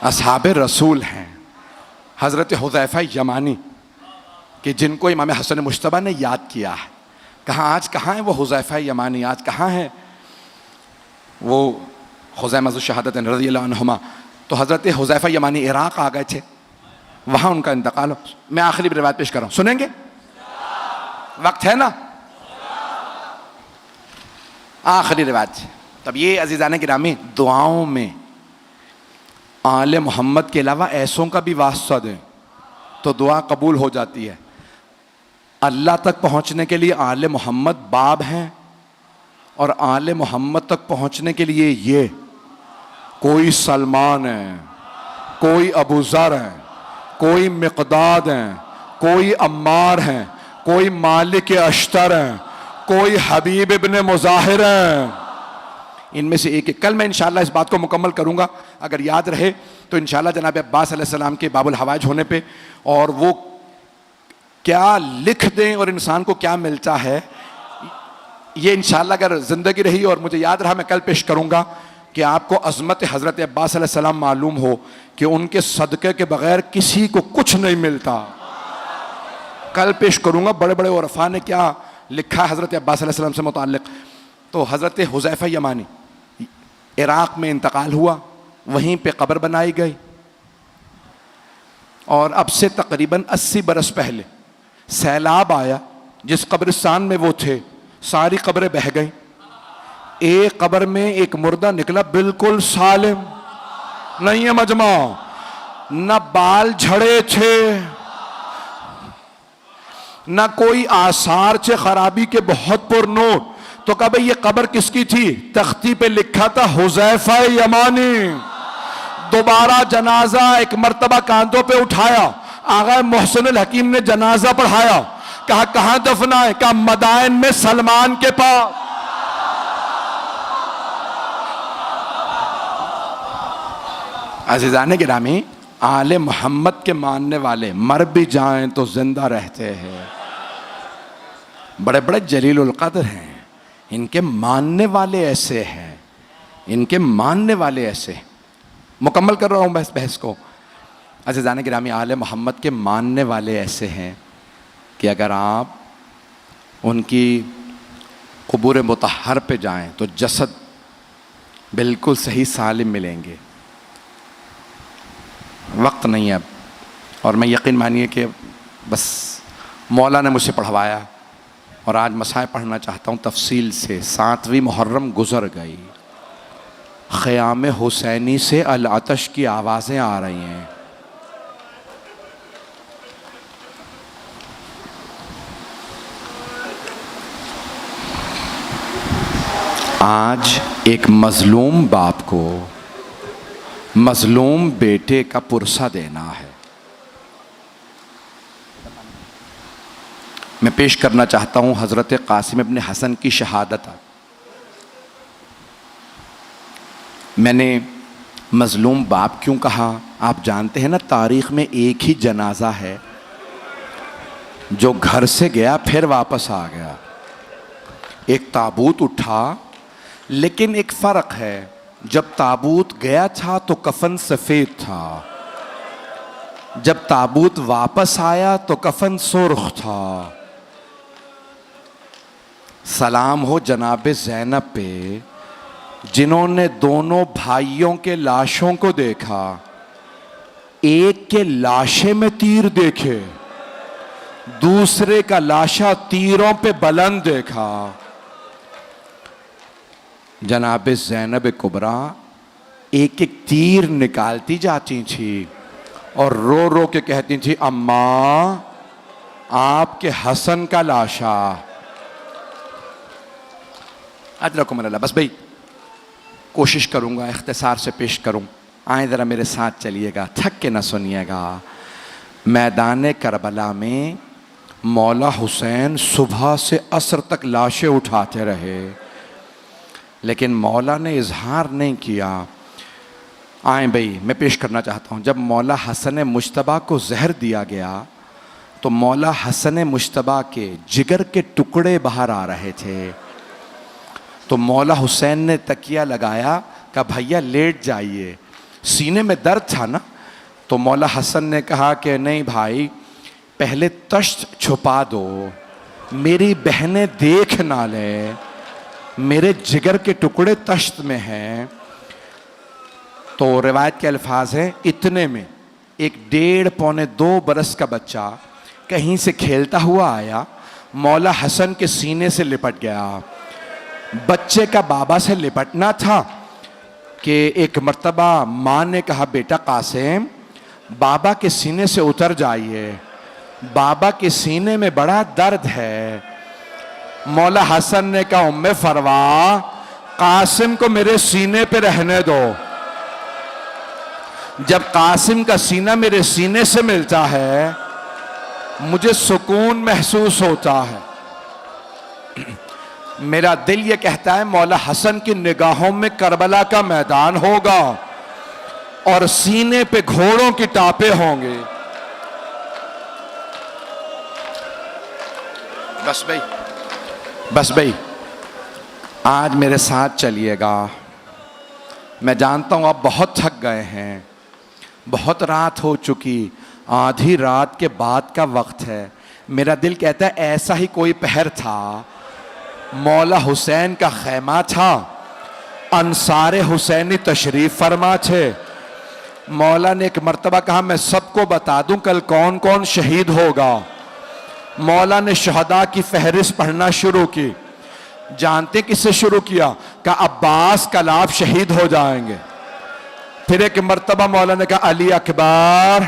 A: असहाबे रसूल हैं, हजरत हुज़ैफा यमानी कि जिनको इमाम हसन मुश्तबा ने याद किया है। आज कहाँ है वो हुज़ैफा यमानी? आज कहाँ है वो खुज़ैमा ज़ुश्शहादतैन रज़ियल्लाहु अन्हुमा? तो हजरत हुज़ैफा यमानी इराक आ गए थे, वहां उनका इंतकाल हो। मैं आखिरी रिवायत पेश कर रहा हूं, सुनेंगे? वक्त है ना? आखिरी रिवायत। तब ये अजीज़ान गिरामी दुआओं में आले मोहम्मद के अलावा ऐसों का भी वास्ता दें तो दुआ कबूल हो जाती है। अल्लाह तक पहुंचने के लिए आले मोहम्मद बाब हैं, और आले मोहम्मद तक पहुंचने के लिए ये कोई सलमान है, कोई अबू ज़र है, कोई मिक़दाद है, कोई अम्मार है, कोई मालिक अश्तर है, कोई हबीब इब्न मुज़ाहिर है। इनमें से एक कल मैं इंशाअल्लाह इस बात को मुकम्मल करूंगा, अगर याद रहे तो इंशाअल्लाह जनाब अब्बास अलैहिस्सलाम के बाबुल हवाइज होने पे, और वो क्या लिख दें और इंसान को क्या मिलता है, ये इंशाअल्लाह अगर ज़िंदगी रही और मुझे याद रहा मैं कल पेश करूंगा कि आपको अज़मत हज़रत अब्बास अलैहिस्सलाम मालूम हो कि उनके सदक़े के बगैर किसी को कुछ नहीं मिलता। कल पेश करूंगा बड़े बड़े उरफा ने क्या लिखा हज़रत अब्बास अलैहिस्सलाम से मुताल्लिक़। तो हज़रत हुज़ैफा यमानी इराक़ में इंतकाल हुआ, वहीं पे कब्र बनाई गई, और अब से तकरीबन 80 बरस पहले सैलाब आया, जिस कब्रिस्तान में वो थे सारी कब्रें बह गईं। एक कब्र में एक मुर्दा निकला बिल्कुल सालिम, नहीं है मजमा, न बाल झड़े थे, ना कोई आसार चे खराबी के बहुत पुरनोट। तो कहा भाई ये कब्र किसकी थी? तख्ती पे लिखा था हुज़ैफा यमानी। दोबारा जनाजा एक मर्तबा कांधों पे उठाया, आगा मोहसिनुल हकीम ने जनाजा पढ़ाया, कहा कहां दफना है? कहा मदाइन में सलमान के पास। अज़ीज़ाने गिरामी, आले मोहम्मद के मानने वाले मर भी जाएं तो जिंदा रहते हैं। बड़े बड़े जलीलुल क़द्र हैं, इनके मानने वाले ऐसे हैं, इनके मानने वाले ऐसे। मुकम्मल कर रहा हूँ बहस को। अज़ीज़ाने गिरामी, आले मोहम्मद के मानने वाले ऐसे हैं कि अगर आप उनकी क़ुबूर मुतहर पे जाएं तो जसद बिल्कुल सही सालिम मिलेंगे। वक्त नहीं है अब, और मैं यकीन मानिए कि बस मौला ने मुझसे पढ़वाया और आज मसाए पढ़ना चाहता हूँ तफसील से। 7वीं मुहर्रम गुज़र गई, ख़याम हुसैनी से अल आतश की आवाज़ें आ रही हैं। आज एक मज़लूम बाप को मज़लूम बेटे का पुरसा देना है। मैं पेश करना चाहता हूँ हज़रत क़ासिम इब्न हसन की शहादत। मैंने मज़लूम बाप क्यों कहा? आप जानते हैं ना, तारीख़ में एक ही जनाजा है जो घर से गया फिर वापस आ गया। एक ताबूत उठा, लेकिन एक फ़र्क है, जब ताबूत गया था तो कफन सफ़ेद था, जब ताबूत वापस आया तो कफन सुर्ख था। सलाम हो जनाब ज़ैनब पे, जिन्होंने दोनों भाइयों के लाशों को देखा, एक के लाशे में तीर देखे, दूसरे का लाशा तीरों पे बुलंद देखा। जनाब ज़ैनब कुबरा एक एक तीर निकालती जाती थी और रो रो के कहती थी, अम्मा आपके हसन का लाशा। अल्लाह। बस भाई कोशिश करूँगा इख्तिसार से पेश करूँ, आए ज़रा मेरे साथ चलिएगा, थक के ना सुनिएगा। मैदान करबला में मौला हुसैन सुबह से असर तक लाशें उठाते रहे, लेकिन मौला ने इजहार नहीं किया। आए भाई मैं पेश करना चाहता हूँ, जब मौला हसन मुश्तबा को जहर दिया गया तो मौला हसन मुश्तबा के जिगर के टुकड़े बाहर आ रहे थे। तो मौला हुसैन ने तकिया लगाया, कहा भैया लेट जाइए, सीने में दर्द था ना। तो मौला हसन ने कहा कि नहीं भाई, पहले तश्त छुपा दो, मेरी बहनें देख ना लें, मेरे जिगर के टुकड़े तश्त में हैं। तो रिवायत के अल्फाज हैं, इतने में एक 1.5-2 बरस का बच्चा कहीं से खेलता हुआ आया, मौला हसन के सीने से लिपट गया। बच्चे का बाबा से लिपटना था कि एक मर्तबा माँ ने कहा, बेटा कासिम बाबा के सीने से उतर जाइए, बाबा के सीने में बड़ा दर्द है। मौला हसन ने कहा, उम्मे फरवा कासिम को मेरे सीने पे रहने दो। जब कासिम का सीना मेरे सीने से मिलता है मुझे सुकून महसूस होता है। मेरा दिल ये कहता है मौला हसन की निगाहों में करबला का मैदान होगा और सीने पे घोड़ों की टापे होंगे। बस भाई आज मेरे साथ चलिएगा। मैं जानता हूं आप बहुत थक गए हैं, बहुत रात हो चुकी, आधी रात के बाद का वक्त है। मेरा दिल कहता है ऐसा ही कोई पहर था, मौला हुसैन का खैमा था, अंसारे हुसैनी तशरीफ फरमा थे। मौला ने एक मर्तबा कहा, मैं सबको बता दूं कल कौन कौन शहीद होगा। मौला ने शहदा की फहरिस्त पढ़ना शुरू की। जानते किससे शुरू किया? कहा अब्बास कल आप शहीद हो जाएंगे। फिर एक मर्तबा मौला ने कहा, अली अकबर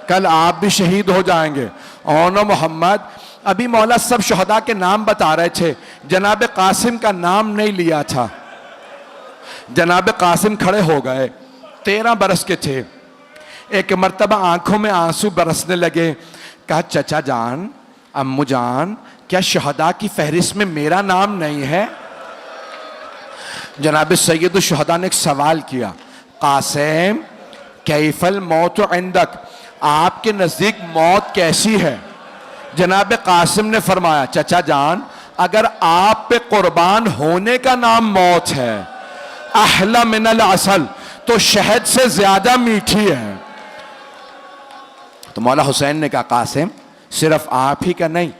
A: कल आप भी शहीद हो जाएंगे। ओनो मोहम्मद अभी मौला सब शहदा के नाम बता रहे थे, जनाब कासिम का नाम नहीं लिया था। जनाब कासिम खड़े हो गए, 13 बरस के थे। एक मर्तबा आंखों में आंसू बरसने लगे। कहा, चचा जान, अम्मू जान, क्या शहदा की फहरिस्त में मेरा नाम नहीं है? जनाब सैयद शहदा ने एक सवाल किया, कासिम कैफल मौत इंदक, आपके नजदीक मौत कैसी है? जनाब कासिम ने फरमाया, चचा जान, अगर आप पे कुर्बान होने का नाम मौत है, अहला मिनल असल, तो शहद से ज्यादा मीठी है। तो मौला हुसैन ने कहा, कासिम सिर्फ आप ही का नहीं,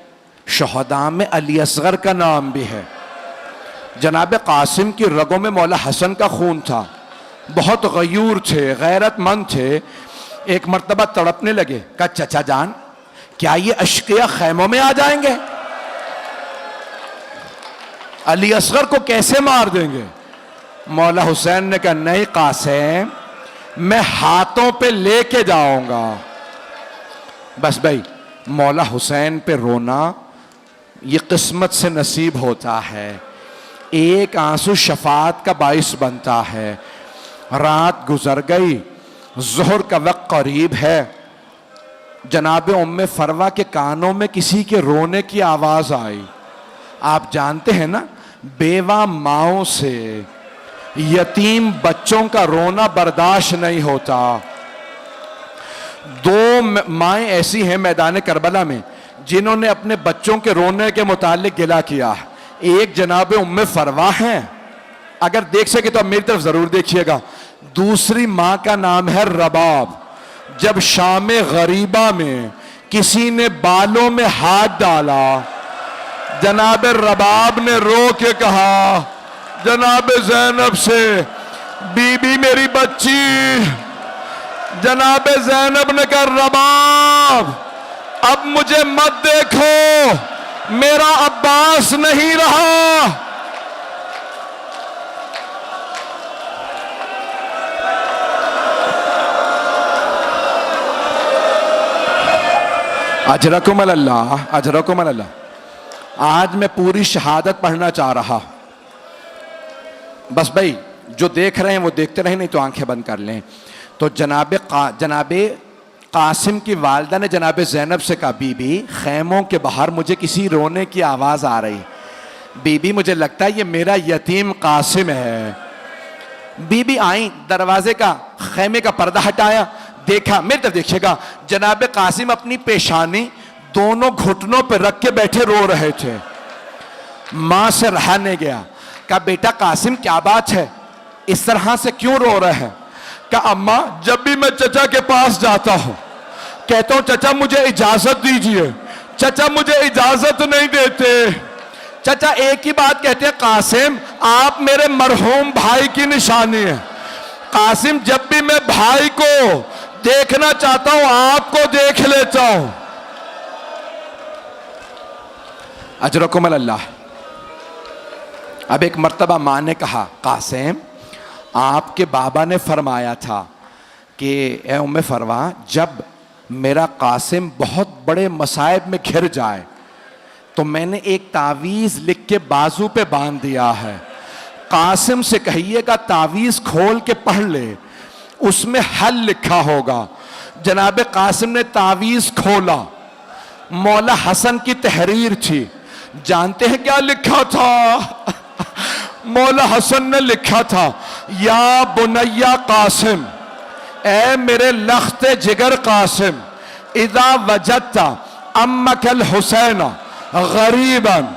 A: शहदा में अली असगर का नाम भी है। जनाब कासिम की रगों में मौला हसन का खून था, बहुत गयूर थे, गैरतमंद थे। एक मर्तबा तड़पने लगे। कहा, चचा जान, क्या ये अश्किया खैमों में आ जाएंगे? अली असगर को कैसे मार देंगे? मौला हुसैन ने कहा, नहीं कासिम, मैं हाथों पे लेके जाऊंगा। बस भाई, मौला हुसैन पे रोना ये किस्मत से नसीब होता है। एक आंसू शफात का बाइस बनता है। रात गुजर गई, जोहर का वक्त करीब है। जनाब उम्मे फरवा के कानों में किसी के रोने की आवाज आई। आप जानते हैं ना, बेवा माओं से यतीम बच्चों का रोना बर्दाश्त नहीं होता। 2 माएँ ऐसी हैं मैदान करबला में जिन्होंने अपने बच्चों के रोने के मुतालिक गिला किया। एक जनाब उम्मे फरवा हैं, अगर देख सके तो अब मेरी तरफ जरूर देखिएगा। दूसरी माँ का नाम है रबाब। जब शाम गरीबा में किसी ने बालों में हाथ डाला, जनाब रबाब ने रो के कहा जनाब ज़ैनब से, बीबी मेरी बच्ची। जनाब ज़ैनब ने कहा, रबाब अब मुझे मत देखो, मेरा अब्बास नहीं रहा। अजरकुम अल्लाह, अजरकुम अल्लाह। आज मैं पूरी शहादत पढ़ना चाह रहा। बस भाई, जो देख रहे हैं वो देखते रहे, नहीं तो आंखें बंद कर लें। तो जनाबे कासिम की वालदा ने जनाब ज़ैनब से कहा, बीबी खैमों के बाहर मुझे किसी रोने की आवाज़ आ रही। बीबी मुझे लगता है ये मेरा यतीम कासिम है। बीबी आई, दरवाजे का खैमे का पर्दा हटाया, देखा, मेरी तरफ देखिएगा, जनाब कासिम अपनी पेशानी दोनों घुटनों पर रख के बैठे रो रहे थे। माँ से रहा नहीं गया। कहा, बेटा कासिम क्या बात है, इस तरह से क्यों रो रहे हैं? कहा, अम्मा जब भी मैं चचा के पास जाता हूं कहता हूं चचा मुझे इजाजत दीजिए, चचा मुझे इजाजत नहीं देते। चचा एक ही बात कहते हैं, कासिम आप मेरे मरहूम भाई की निशानी है। कासिम जब भी मैं भाई को देखना चाहता हूं आपको देख लेता हूं। अजरकुम अल्लाह। अब एक मर्तबा मां ने कहा, कासिम आपके बाबा ने फरमाया था कि ए उम्मे फरवा, जब मेरा कासिम बहुत बड़े मसाइब में घिर जाए तो मैंने एक तावीज़ लिख के बाजू पे बांध दिया है। कासिम से कहिएगा तावीज़ खोल के पढ़ ले, उसमें हल लिखा होगा। जनाब कासिम ने तावीज़ खोला, मौला हसन की तहरीर थी। जानते हैं क्या लिखा था? मौला हसन ने लिखा था, या बुनैया कासिम, ए मेरे लख्ते जिगर कासिम, इदा वजदता अम्मकल हुसैन गरीबन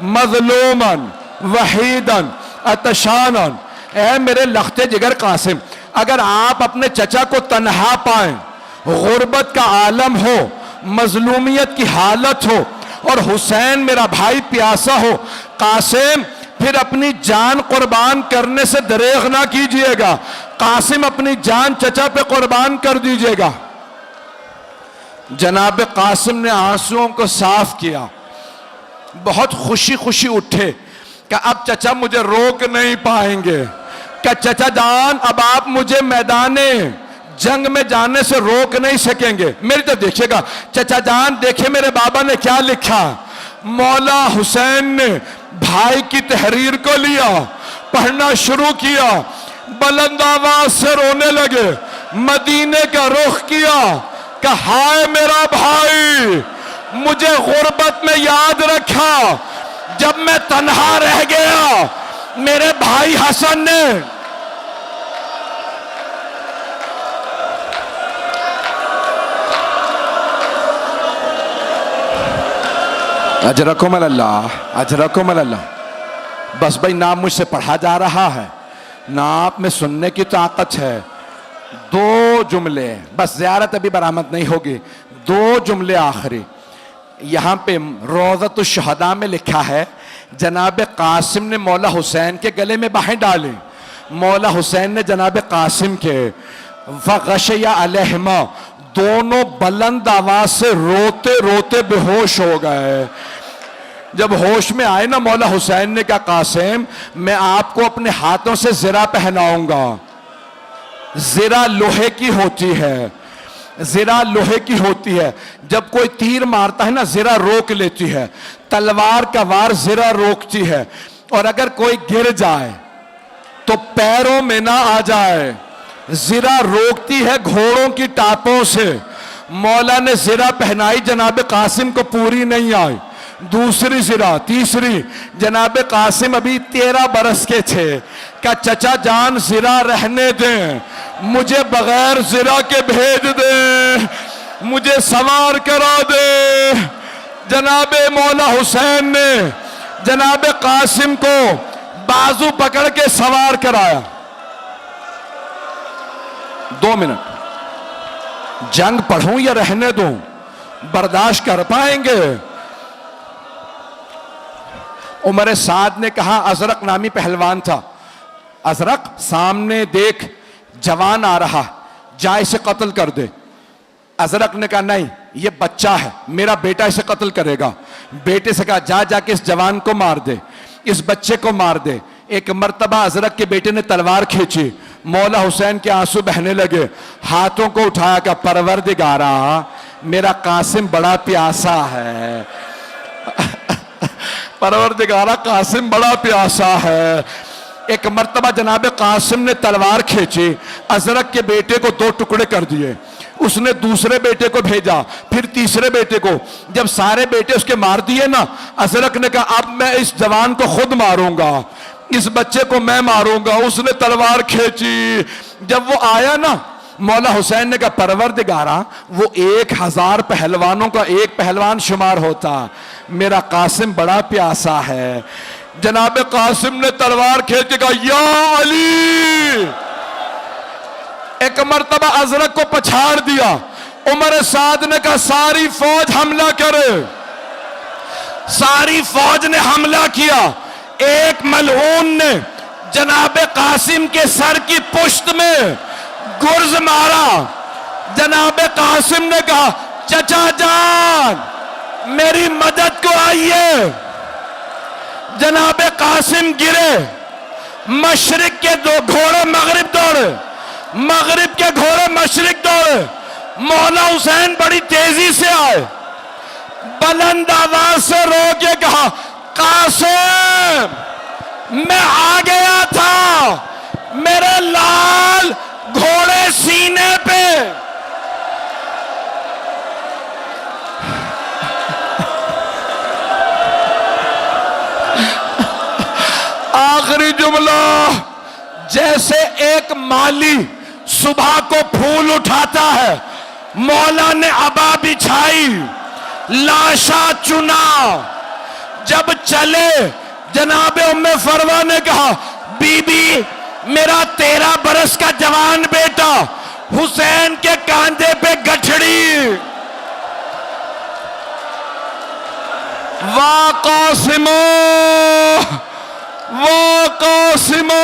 A: मजलूमन वहीदन अतशानन, ए मेरे लख्ते जिगर कासिम, अगर आप अपने चचा को तन्हा पाएं, गुर्बत का आलम हो, मजलूमियत की हालत हो और हुसैन मेरा भाई प्यासा हो, कासिम फिर अपनी जान कुर्बान करने से दरेग ना कीजिएगा। कासिम अपनी जान चचा पे कुर्बान कर दीजिएगा। जनाब कासिम ने आंसुओं को साफ किया, बहुत खुशी खुशी उठे कि अब चचा मुझे रोक नहीं पाएंगे। क्या चचा जान, अब आप मुझे मैदाने जंग में जाने से रोक नहीं सकेंगे। मेरी तो देखिएगा चचा जान, देखिए मेरे बाबा ने क्या लिखा। मौला हुसैन ने भाई की तहरीर को लिया, पढ़ना शुरू किया, बुलंद आवाज से रोने लगे, मदीने का रुख किया, कहा हाय मेरा भाई, मुझे गुर्बत में याद रखा जब मैं तन्हा रह गया। मेरे भाई हसन ने अजरकुम अल्लाह, अजरकुम अल्लाह। बस भाई नाम मुझसे पढ़ा जा रहा है, ना आप में सुनने की ताकत है। दो जुमले बस, ज़ियारत अभी बरामद नहीं होगी। दो जुमले आखिरी। यहाँ पे रोज़तुश शहदा में लिखा है जनाब कासिम ने मौला हुसैन के गले में बाहें डाली। मौला हुसैन ने जनाब कासिम के वग़शया अलैहिमा, दोनों बुलंद आवाज से रोते रोते बेहोश हो गए। जब होश में आए ना मौला हुसैन ने कहा कासिम मैं आपको अपने हाथों से ज़िरा पहनाऊंगा। ज़िरा लोहे की होती है, ज़िरा लोहे की होती है। जब कोई तीर मारता है ना ज़िरा रोक लेती है, तलवार का वार ज़िरा रोकती है। और अगर कोई गिर जाए तो पैरों में ना आ जाए, ज़िरा रोकती है घोड़ों की टापों से। मौला ने ज़िरा पहनाई, जनाब कासिम को पूरी नहीं आई। दूसरी ज़िरा, तीसरी, जनाब कासिम अभी 13 बरस के थे। क्या चचा जान ज़िरा रहने दें, मुझे बगैर ज़िरा के भेज दे, मुझे सवार करा दे। जनाब मौला हुसैन ने जनाब कासिम को बाजू पकड़ के सवार कराया। 2 मिनट, जंग पढ़ूं या रहने दूं, बर्दाश्त कर पाएंगे? उमर साद ने कहा, अजरक नामी पहलवान था, अजरक सामने देख जवान आ रहा, जा इसे कत्ल कर दे। अजरक ने कहा नहीं ये बच्चा है, मेरा बेटा इसे कत्ल करेगा। बेटे से कहा जा जाके इस जवान को मार दे, इस बच्चे को मार दे। एक मर्तबा अजरक के बेटे ने तलवार खींची, मौला हुसैन के आंसू बहने लगे, हाथों को उठाया, का परवरदिगारा मेरा कासिम बड़ा प्यासा है, परवरदिगारा कासिम बड़ा प्यासा है। एक मर्तबा जनाब कासिम ने तलवार खींची, अजरक के बेटे को 2 टुकड़े कर दिए। उसने दूसरे बेटे को भेजा, फिर तीसरे बेटे को। जब सारे बेटे उसके मार दिए ना, अजरक ने कहा अब मैं इस जवान को खुद मारूंगा, इस बच्चे को मैं मारूंगा। उसने तलवार खींची, जब वो आया ना मौला हुसैन ने कहा परवरदिगारा वो 1000 पहलवानों का एक पहलवान शुमार होता, मेरा कासिम बड़ा प्यासा है। जनाब कासिम ने तलवार खींच के कहा या अली। एक मर्तबा अजरक को पछाड़ दिया। उमर साद ने कहा सारी फौज हमला करे। सारी फौज ने हमला किया। एक मलऊन ने जनाब कासिम के सर की पुश्त में गुर्ज मारा। जनाब कासिम ने कहा चचा जान मेरी मदद को आइए। जनाब कासिम गिरे, मशरिक के 2 घोड़े मगरिब दौड़े, मगरिब के घोड़े मशरिक दौड़े। मौला हुसैन बड़ी तेजी से आए, बुलंद आवाज से रो के कहा कासिम मैं आ गया था, मेरे लाल घोड़े सीने पे। आखिरी जुमला, जैसे एक माली सुबह को फूल उठाता है, मौला ने अबा बिछाई, लाशा चुना। जब चले जनाब उम्मे फरवा ने कहा बीबी मेरा 13 बरस का जवान बेटा हुसैन के कांधे पे गठड़ी। वाह कासिमो, वाह कासिमो।